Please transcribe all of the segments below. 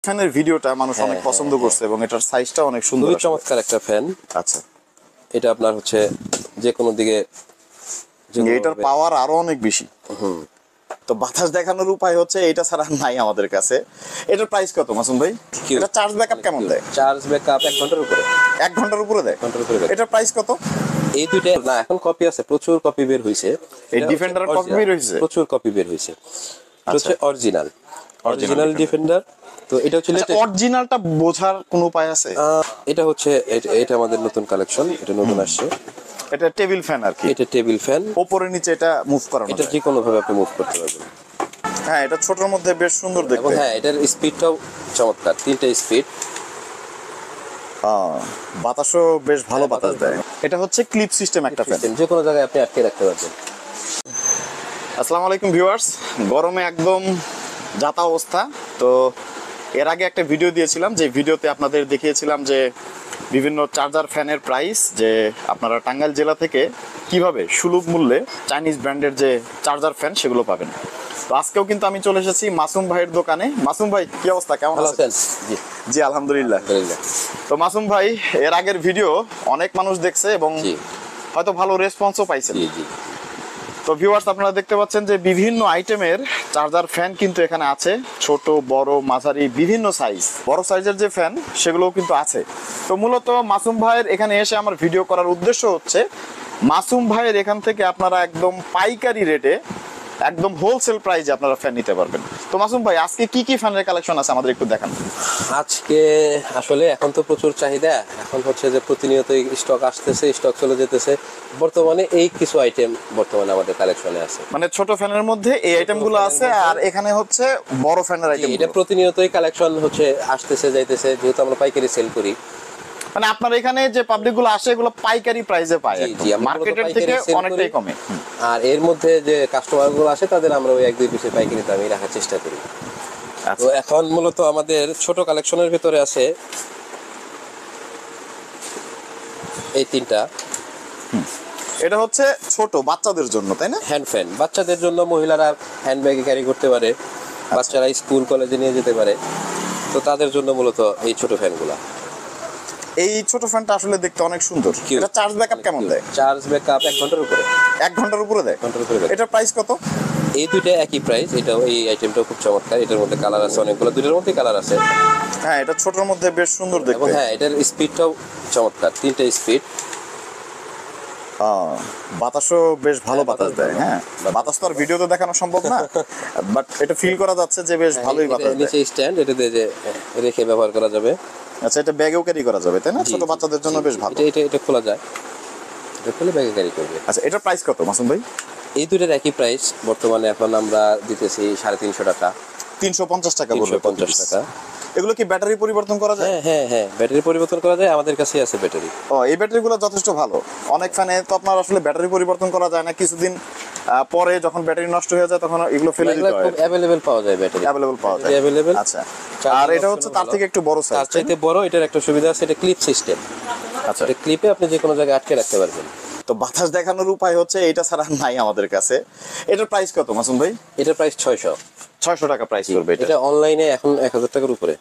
ফ্যানের ভিডিওটা মানুষ অনেক পছন্দ করছে এবং এটার সাইজটা অনেক সুন্দর, খুবই চমৎকার একটা ফ্যান। আচ্ছা, এটা আপনার হচ্ছে যে কোনো দিকে এটার পাওয়ার আরো অনেক বেশি। তো বাতাস দেখানোর উপায় হচ্ছে এটা ছাড়া নাই আমাদের কাছে। এটার প্রাইস কত মাসুম ভাই? এটা চার্জ ব্যাকআপ কেমন দেয়? চার্জ ব্যাকআপ 1 ঘন্টার উপরে। 1 ঘন্টার উপরে দেয়? এটার প্রাইস কত? এই দুইটা না, এখন কপি আছে, প্রচুর কপি বের হইছে। এই ডিফেন্ডার কপি বের হইছে, প্রচুর কপি বের হইছে। এটা হচ্ছে অরিজিনাল ডিফেন্ডার। তো এটা হচ্ছে অরিজিনালটা বোঝার কোনো উপায় আছে? এটা হচ্ছে এটা আমাদের নতুন কালেকশন, এটা নতুন আসছে। এটা টেবিল ফ্যান আর কি। এটা টেবিল ফ্যান, উপরে নিচে এটা মুভ করানো যায়। এটা যে কোনো ভাবে আপনি মুভ করতে পারবেন। হ্যাঁ, এটা ছোটর মধ্যে বেশ সুন্দর দেখতে। এবং হ্যাঁ, এটার স্পিডটাও চমৎকার, 3টা স্পিড। বাতাসও বেশ ভালো বাতাস দেয়। এটা হচ্ছে ক্লিপ সিস্টেম একটা ফ্যান, যে কোনো জায়গায় আপনি আটকে রাখতে পারবেন। আসসালামু আলাইকুম ভিউয়ার্স, গরমে একদম যাতা অবস্থা। তো এর আগে একটা ভিডিও দিয়েছিলাম, যে ভিডিওতে আপনাদের দেখিয়েছিলাম যে বিভিন্ন চার্জার ফ্যানের প্রাইস, যে আপনারা টাঙ্গাইল জেলা থেকে কিভাবে সুলভ মূল্যে চাইনিজ ব্র্যান্ডের যে চার্জার ফ্যান সেগুলো পাবেন। তো আজকেও কিন্তু আমি চলে এসেছি মাসুম ভাইয়ের দোকানে। মাসুম ভাই, কি অবস্থা, কেমন আছেন? জি আলহামদুলিল্লাহ। তো মাসুম ভাই, এর আগের ভিডিও অনেক মানুষ দেখছে এবং হয়তো ভালো রেসপন্সও পাইছেন। তো ভিউয়ার্স, আপনারা দেখতে পাচ্ছেন যে বিভিন্ন আইটেমের চার্জার ফ্যান কিন্তু এখানে আছে, ছোট বড় মাঝারি বিভিন্ন সাইজ। বড় সাইজের যে ফ্যান সেগুলোও কিন্তু আছে। তো মূলত মাসুম ভাইয়ের এখানে এসে আমার ভিডিও করার উদ্দেশ্য হচ্ছে মাসুম ভাইয়ের এখান থেকে আপনারা একদম পাইকারি রেটে, একদম হোলসেল প্রাইসে আপনারা ফ্যান নিতে পারবেন। তো মাসুম ভাই, আজকে কি কি ফ্যানের কালেকশন আছে আমাদের একটু দেখান। আজকে আসলে এখন তো প্রচুর চাহিদা, এখন হচ্ছে যে প্রতিনিয়তই স্টক আসতেছে, স্টক চলে যেতেছে। বর্তমানে এই কিছু আইটেম বর্তমানে আমাদের কালেকশনে আছে, মানে ছোট ফ্যানের মধ্যে এই আইটেমগুলো আছে, আর এখানে হচ্ছে বড় ফ্যানের আইটেম। এটা প্রতিনিয়তই কালেকশন হচ্ছে আসতেছে যাইতেছে, যেহেতু আমরা পাইকারি সেল করি। মানে আপনার এখানে যে পাবলিক গুলো আসে এগুলো পাইকারি প্রাইসে পায়, মার্কেটের থেকে অনেকটাই কমে। আর এর মধ্যে যে কাস্টমার গুলো আসে তাদের আমরা ওই 1-2 পিসের পাইকারি দামে রাখার চেষ্টা করি। তো এখন মূলত আমাদের ছোট কালেকশনের ভিতরে আছে এই 3টা। এটা হচ্ছে ছোট বাচ্চাদের জন্য, তাই না? হ্যান্ড ফ্যান, বাচ্চাদের জন্য, মহিলারা হ্যান্ড ব্যাগে ক্যারি করতে পারে, বাচ্চারা স্কুল কলেজে নিয়ে যেতে পারে। তো তাদের জন্য মূলত এই ছোট ফ্যানগুলা। এই ছোট ফ্যানটা আসলে দেখতে অনেক সুন্দর। এটা চার্জ ব্যাকআপ কেমন দেয়? চার্জ ব্যাকআপ 1 ঘন্টার উপরে। 1 ঘন্টার উপরে দেয়? এটার প্রাইস কত? এই দুইটা একই প্রাইস। এটা এই আইটেমটাও খুব চমৎকার, এটার মধ্যে কালার আছে অনেকগুলো, দুইটার মধ্যে কালার আছে। হ্যাঁ, এটা ছোটর মধ্যে বেশ সুন্দর দেখতে। এবং হ্যাঁ, এটার স্পিডটাও চমৎকার, 3টা স্পিড। বাতাসও বেশ ভালো বাতাস দেয়। হ্যাঁ, বাতাস তো আর ভিডিওতে দেখানো সম্ভব না, বাট এটা ফিল করা যাচ্ছে যে বেশ ভালোই বাতাস দেয়। নিচে স্ট্যান্ড, এটাতে যে রেখে ব্যবহার করা যাবে। আচ্ছা, এটা ব্যাগেও ক্যারি করা যাবে, তাই না? ছোট বাচ্চাদের জন্য বেশ ভালো। এটা খোলা যায়, এটা খুলে ব্যাগে ক্যারি করবে। আচ্ছা, এটার প্রাইস কত মাসুম ভাই? এই দুটোর একই প্রাইস। বর্তমানে এখন আমরা দিতেছি 350 টাকা। 350 টাকা বলবে? 350 টাকা। এগুলো কি ব্যাটারি পরিবর্তন করা যায়? হ্যাঁ, ব্যাটারি পরিবর্তন করা যায়, আমাদের কাছেই আছে ব্যাটারি। এই ব্যাটারিগুলো যথেষ্ট ভালো। অনেক ফ্যানে তো আপনার আসলে ব্যাটারি পরিবর্তন করা যায় না, কিছুদিন পরে যখন ব্যাটারি নষ্ট হয়ে যায় তখন এগুলো ফেলে দিতে হয়। খুব अवेलेबल পাওয়া যায়, ব্যাটারি अवेलेबल পাওয়া যায়। আচ্ছা, আর এটা হচ্ছে তার থেকে একটু বড় সাইজ। তার চাইতে বড়। এটার একটা সুবিধা আছে, এটা ক্লিপ সিস্টেম। আচ্ছা, এটা ক্লিপে আপনি যে কোনো জায়গায় আটকে রাখতে পারবেন। তো বাতাস দেখানোর উপায় হচ্ছে এটা ছাড়া নাই আমাদের কাছে। এটার প্রাইস কত মাসুম ভাই? এটার প্রাইস 600 টাকা প্রাইস করবে এটা। অনলাইনে এখন 1000 টাকার উপরে।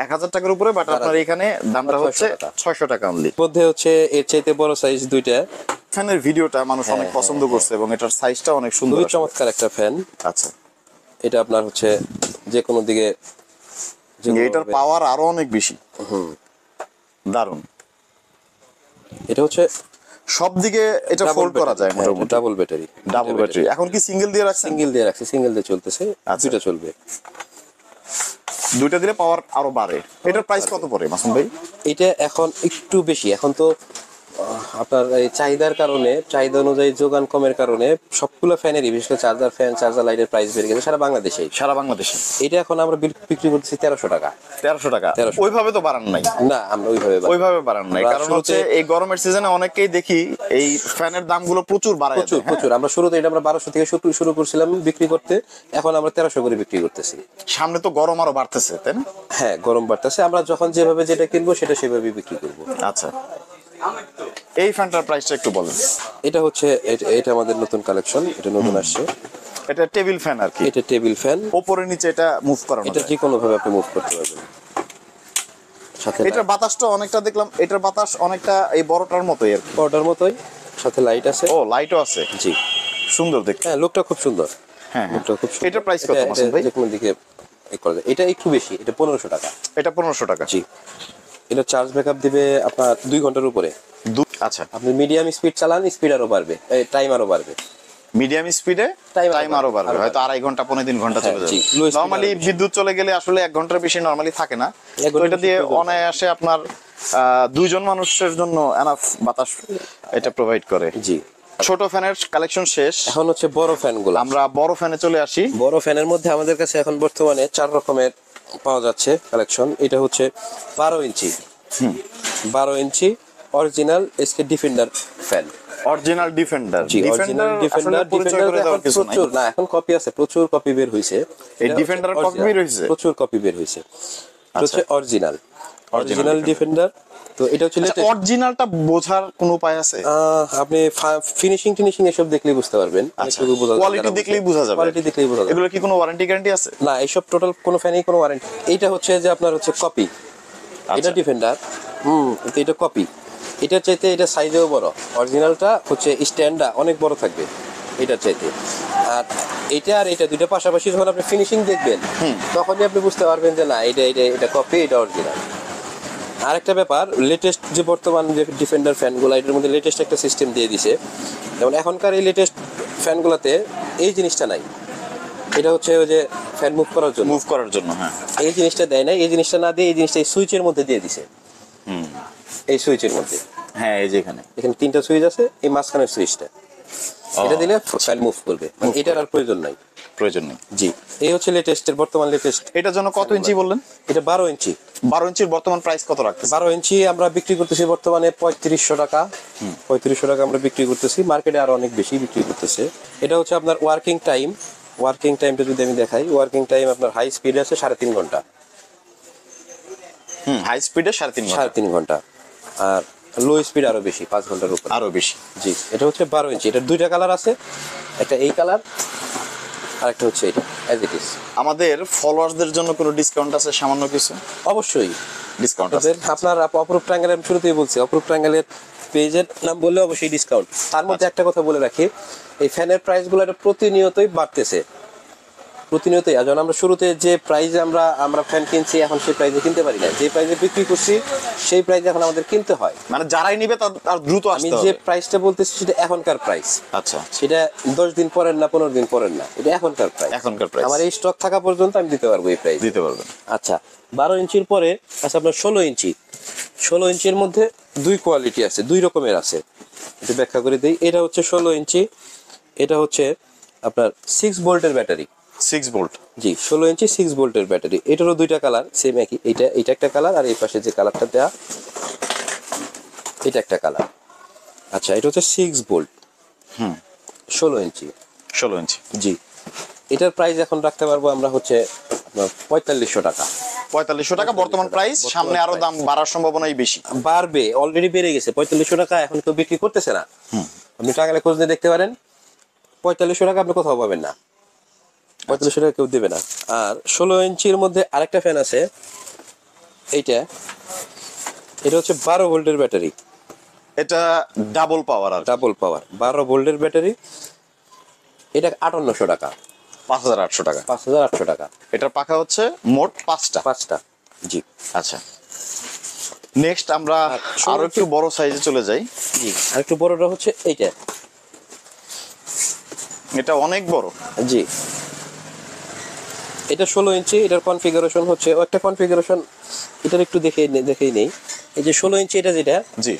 1000 টাকার উপরে, বাট আপনার এখানে দামটা হচ্ছে 600 টাকা অনলি। মধ্যে হচ্ছে এর চাইতে বড় সাইজ দুইটা। ফ্যানের ভিডিওটা মানুষ অনেক পছন্দ করছে এবং এটার সাইজটা অনেক সুন্দর, খুবই চমৎকার একটা ফ্যান। আচ্ছা, এটা আপনার হচ্ছে যে কোনো দিকে, এটার পাওয়ার আরো অনেক বেশি। দারুন। এটা হচ্ছে সব দিকে এটা ফোল্ড করা যায় মোটামুটি। Double battery. এখন কি সিঙ্গেল দিয়ে রাখছেন? সিঙ্গেল দিয়ে রাখছি, সিঙ্গেল দিয়ে চলতেছে। দুটো চলবে, দুইটা দিলে পাওয়ার আরো বাড়ে। এটার প্রাইস কত পড়ে মাসুম ভাই? এটা এখন একটু বেশি। এখন তো আপনার এই চাহিদার কারণে, চাহিদা অনুযায়ী যোগান কমের কারণে সবগুলো ফ্যানেরই, বিশেষ করে চার্জার ফ্যান, চার্জার লাইটের প্রাইস বেড়ে গেছে সারা বাংলাদেশে। এটা এখন আমরা বিক্রি করতেছি 1300 টাকা। 1300 টাকা? ওইভাবে তো বাড়ান নাই? না, আমরা ওইভাবে বাড়ান নাই। কারণ হচ্ছে এই গরমের সিজনে অনেকেই দেখি এই ফ্যানের দামগুলো প্রচুর বাড়ায়, প্রচুর। আমরা শুরুতে এটা আমরা 1200 থেকে শুরু করছিলাম বিক্রি করতে, এখন আমরা 1300 করে বিক্রি করতেছি। সামনে তো গরম আরো বাড়তেছে, তাই না? হ্যাঁ, গরম বাড়তেছে। আমরা যখন যেভাবে যেটা কিনবো সেটা সেভাবে বিক্রি করবো। আচ্ছা, এই ফ্যানটার প্রাইসটা একটু বলেন। এটা হচ্ছে এটা আমাদের নতুন কালেকশন, এটা নতুন আসছে। এটা টেবিল ফ্যান আর কি, এটা টেবিল ফ্যান, উপরে নিচে এটা মুভ করানো এটা যায়। যে কোনো ভাবে আপনি মুভ করতে পারবেন। সাথে এটার বাতাসটা অনেকটা দেখলাম, এটার বাতাস অনেকটা এই বড়টার মতোই আর কি। অর্ডার মতোই, সাথে লাইট আছে। ও লাইটও আছে, জি সুন্দর দেখতে। হ্যাঁ, লুকটা খুব সুন্দর। হ্যাঁ লুকটা খুব সুন্দর। এটার প্রাইস কত মাসুদ ভাই? যে কোনো দিকে করা যায়। এটা একটু বেশি, এটা 1500 টাকা। এটা 1500 টাকা। জি, এটা চার্জ ব্যাকআপ দিবে আপনার 2 ঘন্টার উপরে। আচ্ছা, আপনি মিডিয়াম স্পিড চালান, স্পিড আরো বাড়বে, টাইম আরো বাড়বে। মিডিয়াম স্পিডে টাইম আরো বাড়বে, হয়তো 2.5 ঘন্টা 3.5 ঘন্টা চলে জি, যাবে। low speed নরমালি আরো বেশি। বিদ্যুৎ চলে গেলে আসলে 1 ঘন্টার বেশি নরমালি থাকে না, এক তো ঘন্টার এটা দিয়ে বেশি প্রয়োজন অনায়াসে আপনার 2 জন মানুষের জন্য এনাফ বাতাস এটা প্রোভাইড করে। জি, ছোট ফ্যানের কালেকশন শেষ, এখন হচ্ছে বড় ফ্যানগুলো। আমরা বড় ফ্যানে চলে আসি। বড় ফ্যানের মধ্যে আমাদের কাছে এখন বর্তমানে 4 রকমের পাওয়া যাচ্ছে কালেকশন। এটা হচ্ছে 12 inch, 12 inch original SK defender fan. Original defender, জি, অরিজিনাল ডিফেন্ডার। প্রচুর না, এখন কপি আছে, প্রচুর কপি বের হইছে। এই ডিফেন্ডারের কপি বের হইছে? প্রচুর কপি বের হইছে। এটা হচ্ছে অরিজিনাল, অরিজিনাল ডিফেন্ডার। তো এটা হচ্ছে লেটেস্ট। অরিজিনালটা বোঝার কোনো উপায় আছে? আপনি ফিনিশিং এসব দেখলেই বুঝতে পারবেন। কোয়ালিটি দেখলেই বোঝা যাবে। কোয়ালিটি দেখলেই বোঝা যাবে। এগুলো কি কোনো ওয়ারেন্টি গ্যারান্টি আছে? না, এইসব টোটাল কোনো ফ্যানেই কোনো ওয়ারেন্টি। এইটা হচ্ছে যে আপনার হচ্ছে কপি, এটা ডিফেন্ডার। তো এটা কপি, এটার চাইতে এটা সাইজেও বড়। অরিজিনালটা হচ্ছে স্ট্যান্ডটা অনেক বড় থাকবে এটার চাইতে। আর এটা আর এটা দুইটা পাশাপাশি যখন আপনি ফিনিশিং দেখবেন, তখনই আপনি বুঝতে পারবেন যে না, এটা কপি, এটা অরিজিনাল। আরেকটা ব্যাপার, লেটেস্ট যে বর্তমান যে ডিফেন্ডার ফ্যানগুলো, এটার মধ্যে লেটেস্ট একটা সিস্টেম দিয়ে দিছে। যেমন এখনকার এই লেটেস্ট ফ্যানগুলোতে এই জিনিসটা নাই। এটা হচ্ছে ওই যে ফ্যান মুভ করার জন্য, হ্যাঁ, এই জিনিসটা দেয় না। এই জিনিসটা না দিয়ে এই জিনিসটা এই সুইচের মধ্যে দিয়ে দিছে। এই সুইচের মধ্যে, হ্যাঁ, এই যে এখানে 3টা সুইচ আছে, এই মাঝখানের সুইচটা, এটা দিলে ফ্যান মুভ করবে। এটার আর প্রয়োজন নাই। জি, এই হচ্ছে লেটেস্টের বর্তমান লেটেস্ট। এটার জন্য কত ইঞ্চি বললেন? এটা 12 ইঞ্চি। 12 ইঞ্চির বর্তমান প্রাইস কত রাখতেছে? 12 ইঞ্চি আমরা বিক্রি করতেছি বর্তমানে 3500 টাকা। 3500 টাকা আমরা বিক্রি করতেছি, মার্কেটে আরো অনেক বেশি বিক্রি করতেছে। এটা হচ্ছে আপনার ওয়ার্কিং টাইম। ওয়ার্কিং টাইমটা যদি আমি দেখাই, ওয়ার্কিং টাইম আপনার হাই স্পিড আছে 3.5 ঘন্টা। হাই স্পিডে 3.5 ঘন্টা। আর লো স্পিড আরো বেশি, 5 ঘন্টার উপর আরো বেশি। জি, এটা হচ্ছে 12 ইঞ্চি। এটার 2টা কালার আছে, একটা এই কালার আর একটা হচ্ছে এটা অ্যাজ ইট ইজ। আমাদের ফলোয়ারদের জন্য কোনো ডিসকাউন্ট আছে? সামান্য কিছু অবশ্যই ডিসকাউন্ট আছে। আপনার অপরূপ ট্রায়াঙ্গেলের শুরুতেই বলছি, অপরূপ ট্রায়াঙ্গেলের পেজের নাম বললে অবশ্যই ডিসকাউন্ট। তার মধ্যে একটা কথা বলে রাখি, এই ফ্যানের প্রাইসগুলো এটা প্রতিনিয়তই বাড়তেছে, প্রতিনিয়তই। আর যখন আমরা শুরুতে যে প্রাইসে আমরা ফ্যান কিনছি, এখন সেই প্রাইসে কিনতে পারি না। যে প্রাইসে বিক্রি করছি সেই প্রাইসে এখন আমাদের কিনতে হয়। মানে যারাই নিবে তার দ্রুত আমি আসতে যে হবে। প্রাইসটা বলতেছি সেটা এখনকার প্রাইস। আচ্ছা, সেটা 10 দিন পরের না, 15 দিন পরের না, এটা এখনকার প্রাইস। আমার এই স্টক থাকা পর্যন্ত আমি দিতে পারবো এই প্রাইস। দিতে পারবেন। আচ্ছা, 12 ইঞ্চির পরে আছে আপনার 16 ইঞ্চি। 16 ইঞ্চির মধ্যে 2 কোয়ালিটি আছে, 2 রকমের আছে। একটু ব্যাখ্যা করে দিই। এটা হচ্ছে 16 ইঞ্চি, এটা হচ্ছে আপনার 6 ভোল্টের ব্যাটারি। 6 ভোল্ট? জি, 16 ইঞ্চি 6 ভোল্টের ব্যাটারি। এটারও 2টা কালার, সেম একই। এটা একটা কালার, আর এই পাশে যে কালারটা দেয়া এটা একটা কালার। আচ্ছা, এটা হচ্ছে 6 ভোল্ট, 16 ইঞ্চি। 16 ইঞ্চি, জি। এটার প্রাইস এখন রাখতে পারবো আমরা হচ্ছে আপনার 4500 টাকা। 4500 টাকা বর্তমান প্রাইস। সামনে আরো দাম বাড়ার সম্ভাবনাই বেশি। বাড়বে, অলরেডি বেড়ে গেছে। 4500 টাকা এখন তো বিক্রি করতেছে না। আপনি টাঙ্গাইলে খোঁজ নিয়ে দেখতে পারেন, 4500 টাকা আপনি কোথাও পাবেন না। 4500 টাকা কেউ দেবে না। আর 16 ইঞ্চির মধ্যে আরেকটা ফ্যান আছে, এটা হচ্ছে 12 ভোল্টের ব্যাটারি। এটা ডাবল পাওয়ার। 12 ভোল্টের ব্যাটারি। এটা 5800 টাকা। 5800 টাকা। 5800 টাকা। এটার পাখা হচ্ছে মোট 5টা। জি। আচ্ছা, নেক্সট আমরা আরো একটু বড় সাইজে চলে যাই। জি, আর একটু বড়টা হচ্ছে এইটা। এটা অনেক বড়। জি, এটা 16 ইঞ্চি। এটার কনফিগারেশন হচ্ছে একটা কনফিগারেশন, এটার একটু দেখেই নেই। এই যে 16 ইঞ্চি এটা যেটা, জি,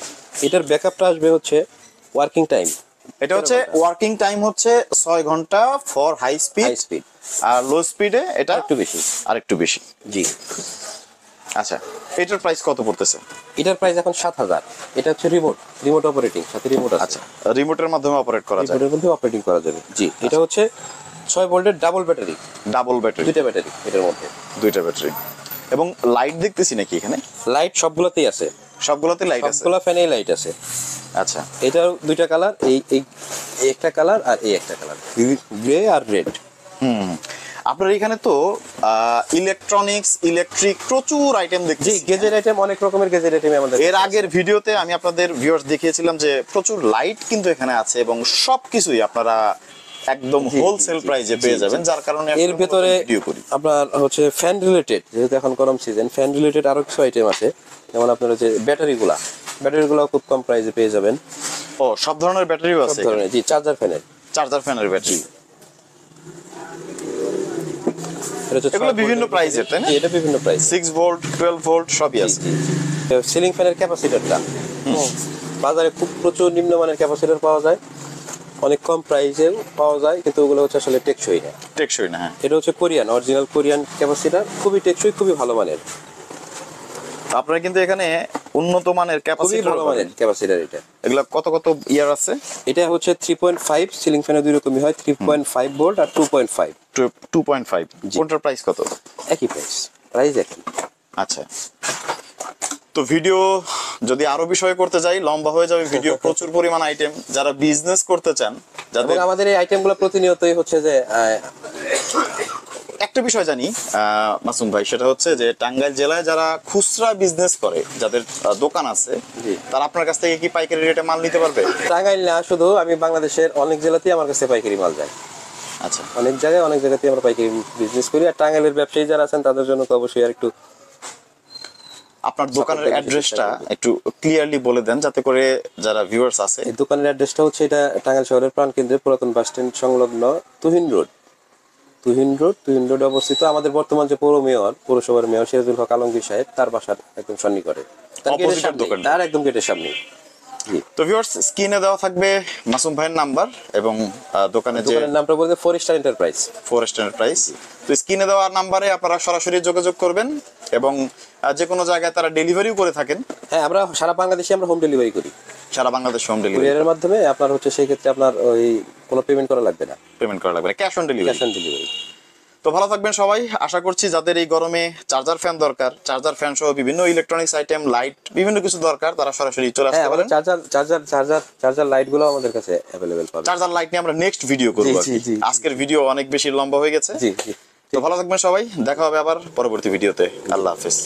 এটার ব্যাকআপটা আসবে হচ্ছে ওয়ার্কিং টাইম। এটা হচ্ছে ওয়ার্কিং টাইম হচ্ছে 6 ঘন্টা ফর হাই স্পিড। আর লো স্পিডে এটা আরেকটু বেশি। জি। আচ্ছা, এটার প্রাইস কত পড়তেছে? এটার প্রাইস এখন 7000। এটা হচ্ছে রিমোট অপারেটিং, সাথে রিমোট আছে। আচ্ছা, রিমোটের মাধ্যমে অপারেট করা যায়। রিমোটের মধ্যে অপারেটিং করা যাবে। জি, এটা হচ্ছে 6 ভোল্টের ডাবল ব্যাটারি। 2টা ব্যাটারি এটার মধ্যে। 2টা ব্যাটারি। এবং লাইট দেখতেছি নাকি এখানে? লাইট সবগুলোতেই আছে। সবগুলোতে লাইট আছে? সবগুলো ফ্যানেই লাইট আছে। আচ্ছা, এটার দুইটা কালার, এই এই এই একটা কালার আর এই একটা কালার, গ্রে আর রেড। আপনার এখানে তো ইলেকট্রনিক্স, ইলেকট্রিক প্রচুর আইটেম জি, দেখছি। গেজেট আইটেম, অনেক রকমের গেজেট আইটেম আমাদের। এর আগের ভিডিওতে আমি আপনাদের ভিউয়ার্স দেখিয়েছিলাম যে প্রচুর লাইট কিন্তু এখানে আছে এবং সবকিছুই আপনারা একদম হোলসেল প্রাইসে পেয়ে যাবেন, যার কারণে এর ভেতরে ভিডিও করি। আপনার হচ্ছে ফ্যান রিলেটেড, যেহেতু এখন গরম সিজন, ফ্যান রিলেটেড আরো কিছু আইটেম আছে। যেমন আপনার হচ্ছে ব্যাটারিগুলো খুব কম প্রাইসে পেয়ে যাবেন। ও, সব ধরনের ব্যাটারিও সব আছে? ধরনের, জি, চার্জার ফ্যানের ব্যাটারি। এটা হচ্ছে এগুলো 6 বিভিন্ন ভোল্টের প্রাইসের, তাই না? জি, এটা বিভিন্ন প্রাইস। 6 ভোল্ট, 12 ভোল্ট সবই আছে। সিলিং ফ্যানের ক্যাপাসিটরটা বাজারে খুব প্রচুর নিম্নমানের ক্যাপাসিটর পাওয়া যায়, অনেক কম প্রাইসেও পাওয়া যায়, কিন্তু ওগুলো হচ্ছে আসলে টেকসই না। টেকসই না, হ্যাঁ। এটা হচ্ছে কোরিয়ান, অরিজিনাল কোরিয়ান ক্যাপাসিটর, খুবই টেকসই, খুবই ভালো মানের, আপনারা কিন্তু এখানে উন্নত মানের খুবই ক্যাপাসিটর ভালো মানের ক্যাপাসিটর এটা। এগুলা কত কত ইয়ার আছে? এটা হচ্ছে 3.5, সিলিং ফ্যানে দুই রকমই হয়, 3.5 ভোল্ট আর 2.5। 2.5। কোনটার প্রাইস কত? একই প্রাইস একই। আচ্ছা, তো ভিডিও যদি আরো বিষয় করতে যাই লম্বা হয়ে যাবে ভিডিও। প্রচুর পরিমাণ আইটেম, যারা বিজনেস করতে চান, যাদের এবং আমাদের এই আইটেমগুলো প্রতিনিয়তই হচ্ছে যে একটা বিষয় জানি মাসুম ভাই, সেটা হচ্ছে যে টাঙ্গাইল জেলায় যারা খুচরা বিজনেস করে, যাদের দোকান আছে, জি। তারা আপনার কাছ থেকে কি পাইকারি রেটে মাল নিতে পারবে? টাঙ্গাইল না, শুধু আমি বাংলাদেশের অনেক জেলাতেই আমার কাছে পাইকারি মাল যায়। আচ্ছা, অনেক জায়গাতেই আমরা পাইকারি বিজনেস করি। আর টাঙ্গাইলের ব্যবসায়ী যারা আছেন তাদের জন্য তো অবশ্যই আর একটু আপনার দোকানের অ্যাড্রেসটা একটু ক্লিয়ারলি বলে দেন, যাতে করে যারা ভিউয়ার্স আছে। এই দোকানের অ্যাড্রেসটা হচ্ছে, এটা টাঙ্গাইল শহরের প্রাণকেন্দ্রে পুরাতন বাস স্ট্যান্ড সংলগ্ন তুহিন রোডে অবস্থিত। আমাদের বর্তমান যে পৌরসভার মেয়র সিরাজুল হক আলমগীর সাহেব, তার বাসার একদম সন্নিকটে, তার একদম গেটের সামনে। তো ভিউয়ার্স, স্ক্রিনে দেওয়া থাকবে মাসুম ভাইয়ের নাম্বার এবং দোকানের নামটা বলতে ফরেস্টার এন্টারপ্রাইজ। তো স্ক্রিনে দেওয়া নাম্বারে আপনারা সরাসরি যোগাযোগ করবেন এবং যে কোনো জায়গায় তারা ডেলিভারিও করে থাকেন। হ্যাঁ, আমরা সারা বাংলাদেশে আমরা হোম ডেলিভারি করি, সারা বাংলাদেশ হোম ডেলিভারি কুরিয়ারের মাধ্যমে। আপনার হচ্ছে সেই ক্ষেত্রে আপনার ওই কোনো পেমেন্ট করা লাগবে না, ক্যাশ অন ডেলিভারি। তো ভালো থাকবেন সবাই। আশা করছি যাদের এই গরমে চার্জার ফ্যান দরকার, চার্জার ফ্যান সহ বিভিন্ন ইলেকট্রনিক্স আইটেম, লাইট, বিভিন্ন কিছু দরকার, তারা সরাসরি চলে আসতে পারেন। চার্জার লাইট গুলো আমাদের কাছে অ্যাভেলেবেল পাবেন। চার্জার লাইট নিয়ে আমরা নেক্সট ভিডিও করব। আজকের ভিডিও অনেক বেশি লম্বা হয়ে গেছে। তো ভালো থাকবেন সবাই, দেখা হবে আবার পরবর্তী ভিডিওতে। আল্লাহ হাফেজ।